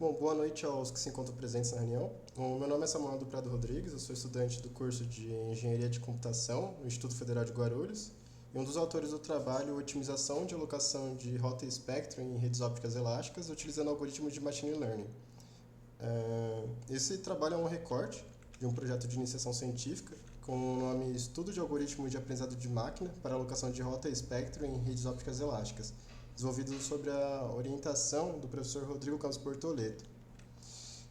Bom, boa noite aos que se encontram presentes na reunião. O meu nome é Samuel do Prado Rodrigues, eu sou estudante do curso de Engenharia de Computação no Instituto Federal de Guarulhos e um dos autores do trabalho Otimização de alocação de rota e espectro em redes ópticas elásticas utilizando algoritmos de Machine Learning. Esse trabalho é um recorte de um projeto de iniciação científica com o nome Estudo de Algoritmos de Aprendizado de Máquina para Alocação de Rota e Espectro em Redes Ópticas Elásticas, desenvolvido sob a orientação do professor Rodrigo Campos Portoleto.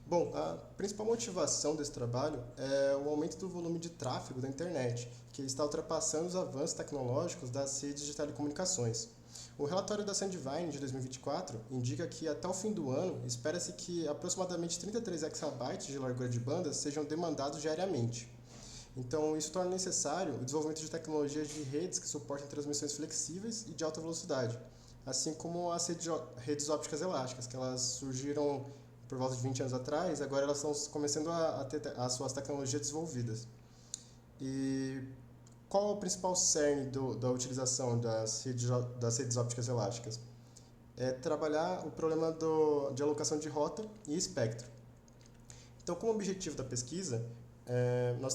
Bom, a principal motivação desse trabalho é o aumento do volume de tráfego da internet, que está ultrapassando os avanços tecnológicos das redes de telecomunicações. O relatório da Sandvine de 2024 indica que até o fim do ano espera-se que aproximadamente 33 exabytes de largura de banda sejam demandados diariamente. Então, isso torna necessário o desenvolvimento de tecnologias de redes que suportem transmissões flexíveis e de alta velocidade, assim como as redes ópticas elásticas, que elas surgiram por volta de 20 anos atrás, agora elas estão começando a ter as suas tecnologias desenvolvidas. E qual é o principal cerne da utilização das redes ópticas elásticas? É trabalhar o problema de alocação de rota e espectro. Então, como objetivo da pesquisa, nós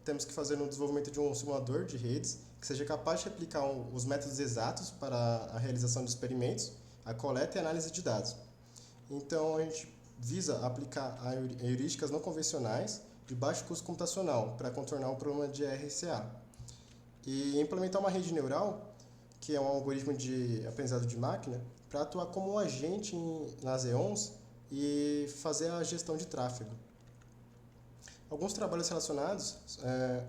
temos que fazer um desenvolvimento de um simulador de redes que seja capaz de replicar os métodos exatos para a realização de experimentos, a coleta e análise de dados. Então, a gente visa aplicar heurísticas não convencionais de baixo custo computacional para contornar o problema de RSA. E implementar uma rede neural, que é um algoritmo de aprendizado de máquina, para atuar como um agente nas EONs e fazer a gestão de tráfego. Alguns trabalhos relacionados,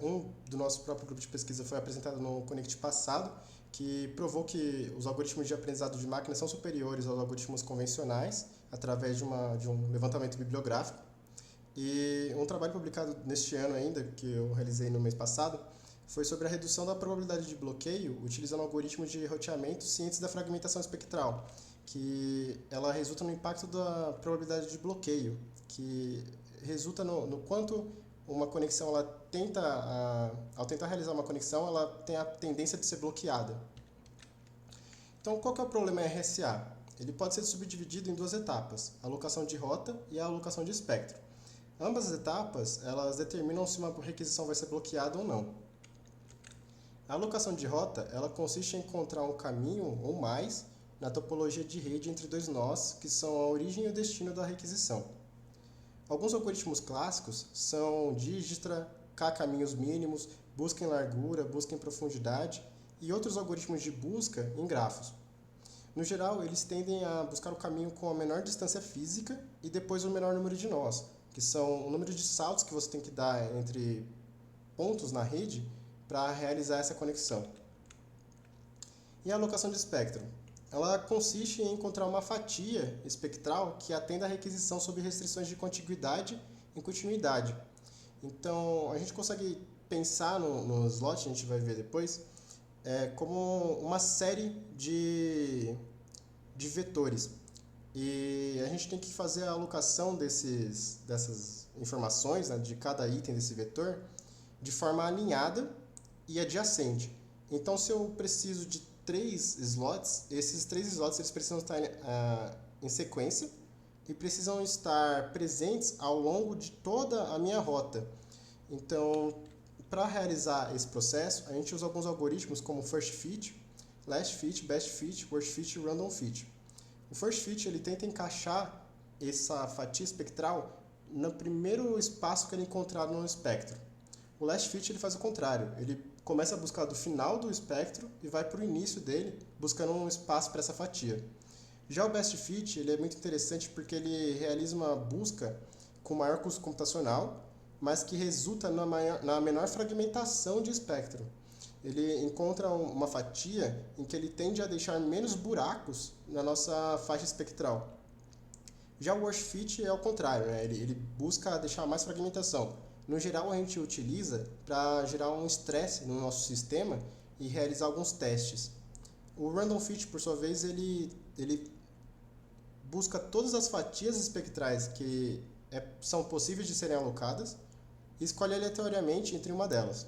um do nosso próprio grupo de pesquisa foi apresentado no Connect passado, que provou que os algoritmos de aprendizado de máquina são superiores aos algoritmos convencionais, através de um levantamento bibliográfico. E um trabalho publicado neste ano ainda, que eu realizei no mês passado, foi sobre a redução da probabilidade de bloqueio utilizando algoritmos de roteamento cientes da fragmentação espectral, que ela resulta no impacto da probabilidade de bloqueio, que resulta no quanto uma conexão, ao tentar realizar uma conexão, ela tem a tendência de ser bloqueada. Então, qual que é o problema RSA? Ele pode ser subdividido em duas etapas, a alocação de rota e a alocação de espectro. Ambas as etapas, elas determinam se uma requisição vai ser bloqueada ou não. A alocação de rota, ela consiste em encontrar um caminho ou mais na topologia de rede entre dois nós, que são a origem e o destino da requisição. Alguns algoritmos clássicos são Dijkstra, K-caminhos mínimos, busca em largura, busca em profundidade e outros algoritmos de busca em grafos. No geral, eles tendem a buscar o caminho com a menor distância física e depois o menor número de nós, que são o número de saltos que você tem que dar entre pontos na rede para realizar essa conexão. E a alocação de espectro? Ela consiste em encontrar uma fatia espectral que atenda à requisição sob restrições de contiguidade e continuidade. Então, a gente consegue pensar no slot, a gente vai ver depois, como uma série de vetores. E a gente tem que fazer a alocação dessas informações, né, de cada item desse vetor, de forma alinhada e adjacente. Então, se eu preciso de 3 slots, esses 3 slots eles precisam estar em sequência e precisam estar presentes ao longo de toda a minha rota. Então, para realizar esse processo, a gente usa alguns algoritmos como First Fit, Last Fit, Best Fit, Worst Fit e Random Fit. O First Fit ele tenta encaixar essa fatia espectral no primeiro espaço que ele encontrar no espectro. O Last Fit ele faz o contrário, ele começa a buscar do final do espectro e vai para o início dele, buscando um espaço para essa fatia. Já o Best Fit ele é muito interessante porque ele realiza uma busca com maior custo computacional, mas que resulta na menor fragmentação de espectro. Ele encontra uma fatia em que ele tende a deixar menos buracos na nossa faixa espectral. Já o Worst Fit é o contrário, né? Ele busca deixar mais fragmentação. No geral, a gente utiliza para gerar um estresse no nosso sistema e realizar alguns testes. O Random Fit, por sua vez, ele busca todas as fatias espectrais que são possíveis de serem alocadas e escolhe aleatoriamente entre uma delas.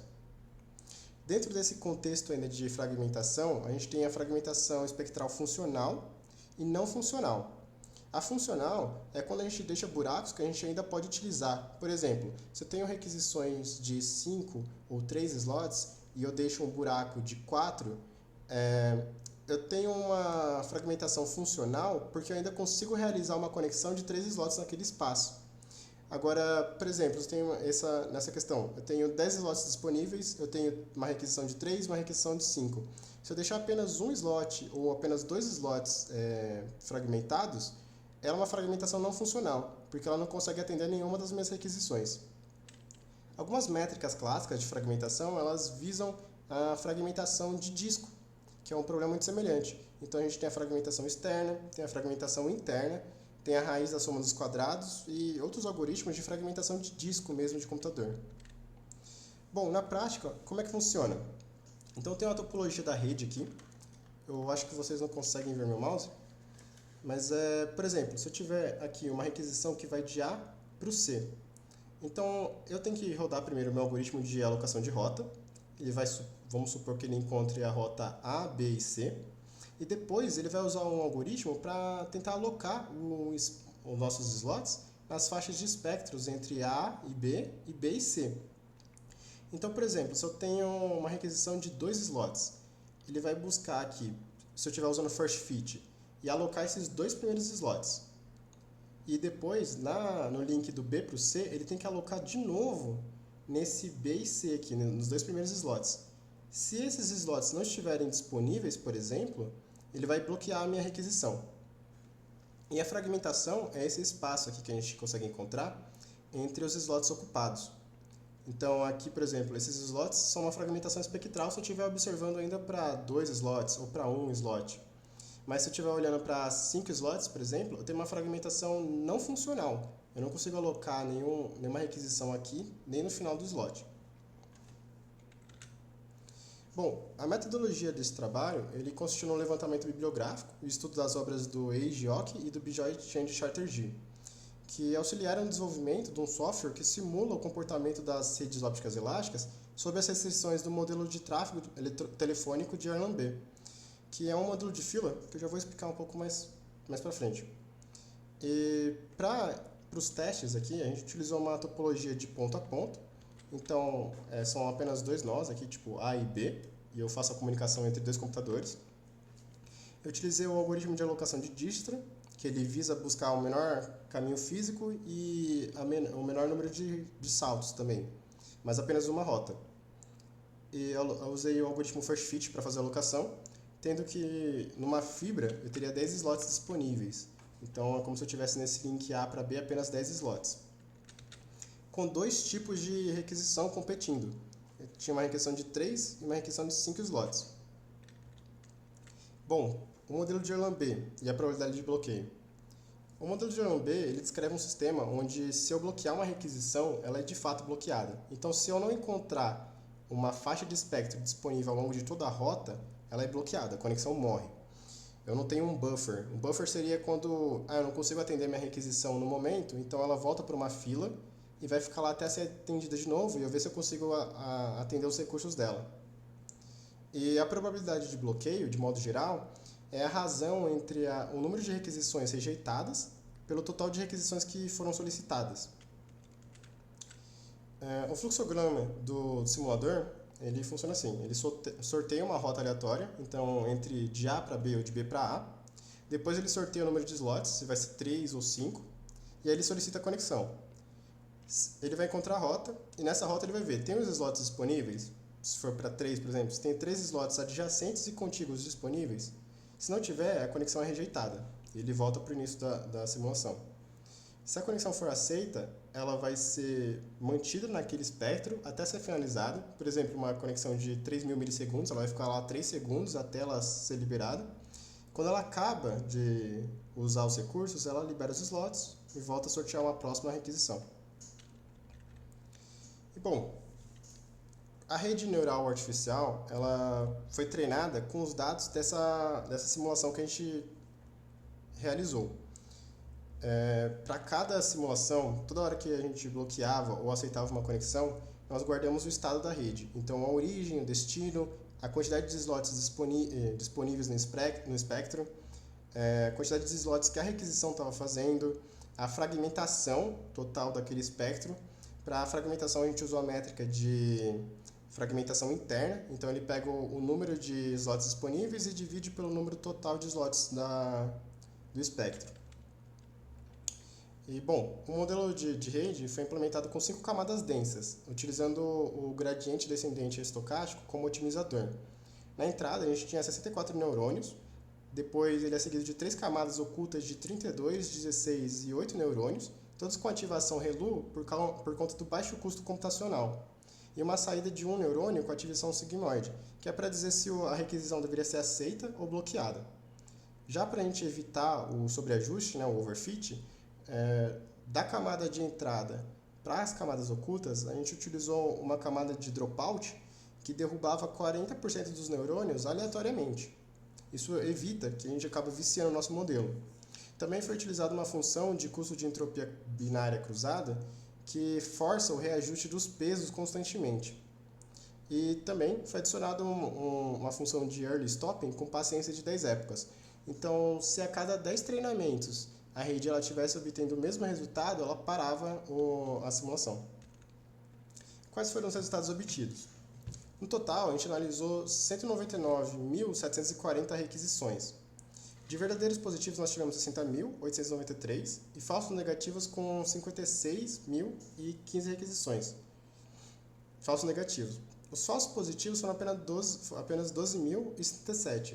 Dentro desse contexto ainda de fragmentação, a gente tem a fragmentação espectral funcional e não funcional. A funcional é quando a gente deixa buracos que a gente ainda pode utilizar. Por exemplo, se eu tenho requisições de 5 ou 3 slots e eu deixo um buraco de 4, eu tenho uma fragmentação funcional porque eu ainda consigo realizar uma conexão de 3 slots naquele espaço. Agora, por exemplo, eu tenho nessa questão, eu tenho 10 slots disponíveis, eu tenho uma requisição de 3 e uma requisição de 5. Se eu deixar apenas um slot ou apenas dois slots fragmentados, ela é uma fragmentação não funcional, porque ela não consegue atender nenhuma das minhas requisições. Algumas métricas clássicas de fragmentação, elas visam a fragmentação de disco, que é um problema muito semelhante. Então a gente tem a fragmentação externa, tem a fragmentação interna, tem a raiz da soma dos quadrados e outros algoritmos de fragmentação de disco mesmo de computador. Bom, na prática, como é que funciona? Então tem uma topologia da rede aqui. Eu acho que vocês não conseguem ver meu mouse. Mas, por exemplo, se eu tiver aqui uma requisição que vai de A para o C. Então, eu tenho que rodar primeiro o meu algoritmo de alocação de rota. Vamos supor que ele encontre a rota A, B e C. E depois ele vai usar um algoritmo para tentar alocar os nossos slots nas faixas de espectros entre A e B e C. Então, por exemplo, se eu tenho uma requisição de 2 slots, ele vai buscar aqui, se eu estiver usando first fit, e alocar esses 2 primeiros slots. E depois, no link do B para o C, ele tem que alocar de novo nesse B e C aqui, nos 2 primeiros slots. Se esses slots não estiverem disponíveis, por exemplo, ele vai bloquear a minha requisição. E a fragmentação é esse espaço aqui que a gente consegue encontrar entre os slots ocupados. Então aqui, por exemplo, esses slots são uma fragmentação espectral se eu estiver observando ainda para 2 slots ou para 1 slot. Mas se eu estiver olhando para 5 slots, por exemplo, eu tenho uma fragmentação não funcional. Eu não consigo alocar nenhuma requisição aqui, nem no final do slot. Bom, a metodologia desse trabalho ele consiste no levantamento bibliográfico, o estudo das obras do Eiji-Oki e do Bijoy Chatterjee, que auxiliaram no desenvolvimento de um software que simula o comportamento das redes ópticas elásticas sob as restrições do modelo de tráfego telefônico de Erlang-B, que é um modelo de fila que eu já vou explicar um pouco mais para frente. E para os testes aqui, a gente utilizou uma topologia de ponto a ponto. Então, são apenas 2 nós aqui, tipo A e B, e eu faço a comunicação entre 2 computadores. Eu utilizei o algoritmo de alocação de Dijkstra, que ele visa buscar o menor caminho físico e o menor número de saltos também, mas apenas uma rota. E eu usei o algoritmo first fit para fazer a alocação, tendo que numa fibra eu teria 10 slots disponíveis. Então é como se eu tivesse nesse link A para B apenas 10 slots. Com 2 tipos de requisição competindo. Eu tinha uma requisição de 3 e uma requisição de 5 slots. Bom, o modelo de Erlang-B e a probabilidade de bloqueio. O modelo de Erlang-B ele descreve um sistema onde se eu bloquear uma requisição, ela é de fato bloqueada. Então se eu não encontrar uma faixa de espectro disponível ao longo de toda a rota, ela é bloqueada, a conexão morre. Eu não tenho um buffer. Um buffer seria quando eu não consigo atender minha requisição no momento, então ela volta para uma fila e vai ficar lá até ser atendida de novo e eu ver se eu consigo atender os recursos dela. E a probabilidade de bloqueio, de modo geral, é a razão entre o número de requisições rejeitadas pelo total de requisições que foram solicitadas. O fluxograma do simulador ele funciona assim, ele sorteia uma rota aleatória, então entre de A para B ou de B para A, depois ele sorteia o número de slots, se vai ser 3 ou 5, e aí ele solicita a conexão. Ele vai encontrar a rota, e nessa rota ele vai ver, tem os slots disponíveis? Se for para 3, por exemplo, se tem 3 slots adjacentes e contíguos disponíveis, se não tiver, a conexão é rejeitada, e ele volta para o início da simulação. Se a conexão for aceita, ela vai ser mantida naquele espectro até ser finalizada. Por exemplo, uma conexão de 3.000 milissegundos, ela vai ficar lá 3 segundos até ela ser liberada. Quando ela acaba de usar os recursos, ela libera os slots e volta a sortear uma próxima requisição. E bom, a rede neural artificial ela foi treinada com os dados dessa simulação que a gente realizou. Para cada simulação, toda hora que a gente bloqueava ou aceitava uma conexão, nós guardamos o estado da rede. Então, a origem, o destino, a quantidade de slots disponíveis no espectro, a quantidade de slots que a requisição estava fazendo, a fragmentação total daquele espectro. Para a fragmentação a gente usou a métrica de fragmentação interna, então ele pega o número de slots disponíveis e divide pelo número total de slots do espectro. E, bom, o modelo de rede foi implementado com 5 camadas densas, utilizando o gradiente descendente estocástico como otimizador. Na entrada, a gente tinha 64 neurônios, depois ele é seguido de 3 camadas ocultas de 32, 16 e 8 neurônios, todos com ativação ReLU por conta do baixo custo computacional. E uma saída de um neurônio com ativação sigmoide, que é para dizer se a requisição deveria ser aceita ou bloqueada. Já para a gente evitar o sobreajuste, o overfit, da camada de entrada para as camadas ocultas, a gente utilizou uma camada de dropout que derrubava 40% dos neurônios aleatoriamente. Isso evita que a gente acabe viciando o nosso modelo. Também foi utilizada uma função de custo de entropia binária cruzada que força o reajuste dos pesos constantemente. E também foi adicionada uma função de early stopping com paciência de 10 épocas. Então, se a cada 10 treinamentos a rede estivesse obtendo o mesmo resultado, ela parava a simulação. Quais foram os resultados obtidos? No total, a gente analisou 199.740 requisições. De verdadeiros positivos, nós tivemos 60.893 e falsos negativos com 56.015 requisições. Falsos negativos. Os falsos positivos foram apenas 12.067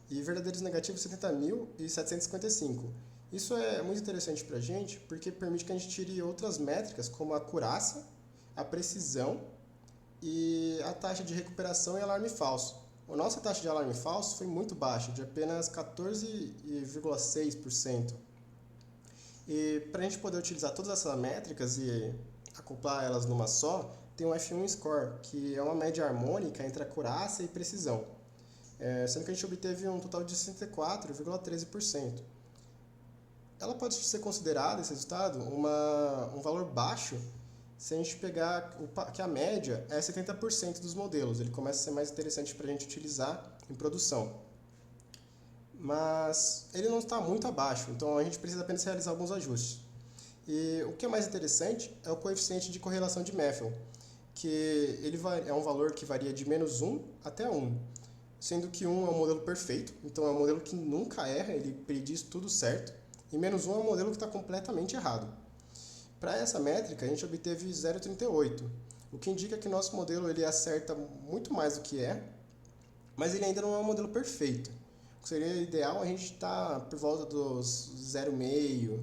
e verdadeiros negativos 70.755. Isso é muito interessante para a gente porque permite que a gente tire outras métricas como a acurácia, a precisão e a taxa de recuperação e alarme falso. A nossa taxa de alarme falso foi muito baixa, de apenas 14,6%. E para a gente poder utilizar todas essas métricas e acoplar elas numa só, tem o F1 Score, que é uma média harmônica entre acurácia e precisão, sendo que a gente obteve um total de 64,13%. Ela pode ser considerada, esse resultado, um valor baixo se a gente pegar que a média é 70% dos modelos. Ele começa a ser mais interessante para a gente utilizar em produção. Mas ele não está muito abaixo, então a gente precisa apenas realizar alguns ajustes. E o que é mais interessante é o coeficiente de correlação de Meffel, que ele é um valor que varia de -1 até 1, sendo que 1 é um modelo perfeito, então é um modelo que nunca erra, ele prediz tudo certo, e -1 é um modelo que está completamente errado. Para essa métrica, a gente obteve 0,38, o que indica que nosso modelo ele acerta muito mais do que é, mas ele ainda não é um modelo perfeito. O que seria ideal a gente estar por volta dos 0,5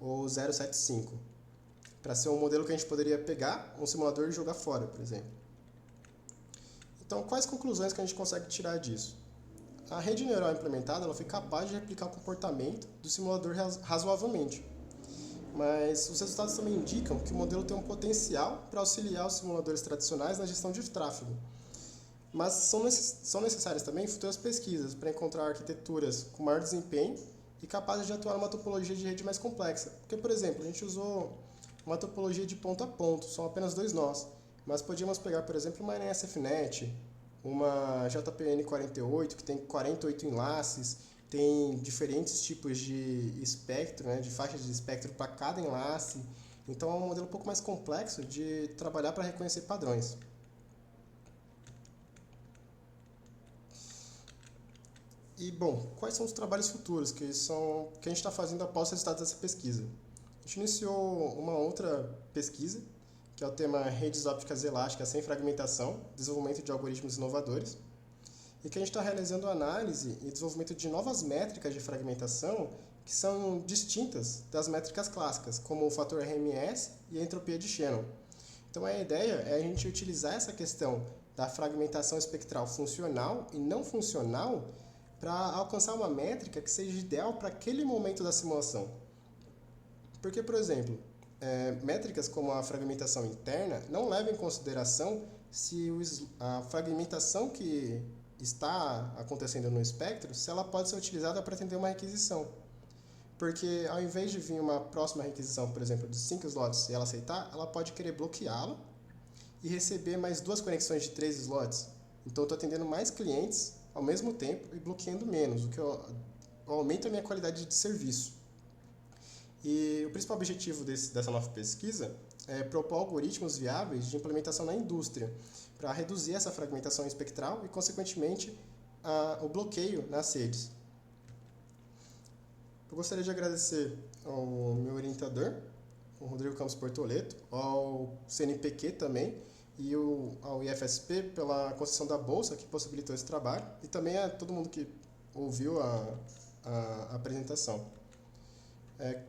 ou 0,75, para ser um modelo que a gente poderia pegar um simulador e jogar fora, por exemplo. Então, quais conclusões que a gente consegue tirar disso? A rede neural implementada ela foi capaz de replicar o comportamento do simulador razoavelmente, mas os resultados também indicam que o modelo tem um potencial para auxiliar os simuladores tradicionais na gestão de tráfego. Mas são necessárias também futuras pesquisas para encontrar arquiteturas com maior desempenho e capazes de atuar numa topologia de rede mais complexa. Porque, por exemplo, a gente usou uma topologia de ponto a ponto, são apenas 2 nós, mas podíamos pegar, por exemplo, uma NSFNet, uma JPN48, que tem 48 enlaces, tem diferentes tipos de espectro, de faixas de espectro para cada enlace. Então é um modelo um pouco mais complexo de trabalhar para reconhecer padrões. E, bom, quais são os trabalhos futuros que a gente está fazendo após os resultados dessa pesquisa? A gente iniciou uma outra pesquisa, que é o tema Redes Ópticas Elásticas sem Fragmentação, desenvolvimento de algoritmos inovadores, e que a gente está realizando análise e desenvolvimento de novas métricas de fragmentação que são distintas das métricas clássicas, como o fator RMS e a entropia de Shannon. Então a ideia é a gente utilizar essa questão da fragmentação espectral funcional e não funcional para alcançar uma métrica que seja ideal para aquele momento da simulação. Porque, por exemplo, métricas como a fragmentação interna não levam em consideração se a fragmentação que está acontecendo no espectro, se ela pode ser utilizada para atender uma requisição. Porque ao invés de vir uma próxima requisição, por exemplo, de 5 slots e ela aceitar, ela pode querer bloqueá-la e receber mais 2 conexões de 3 slots. Então eu estou atendendo mais clientes ao mesmo tempo e bloqueando menos, o aumenta a minha qualidade de serviço. E o principal objetivo dessa nova pesquisa é propor algoritmos viáveis de implementação na indústria, para reduzir essa fragmentação espectral e, consequentemente, o bloqueio nas redes. Eu gostaria de agradecer ao meu orientador, o Rodrigo Campos Portoleto, ao CNPq também, e ao IFSP pela concessão da bolsa que possibilitou esse trabalho, e também a todo mundo que ouviu a apresentação.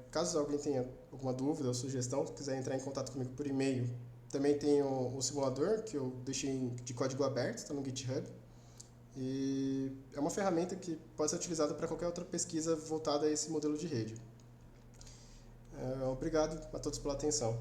Caso alguém tenha alguma dúvida ou sugestão, quiser entrar em contato comigo por e-mail, também tem o simulador que eu deixei de código aberto, está no GitHub, e é uma ferramenta que pode ser utilizada para qualquer outra pesquisa voltada a esse modelo de rede. Obrigado a todos pela atenção.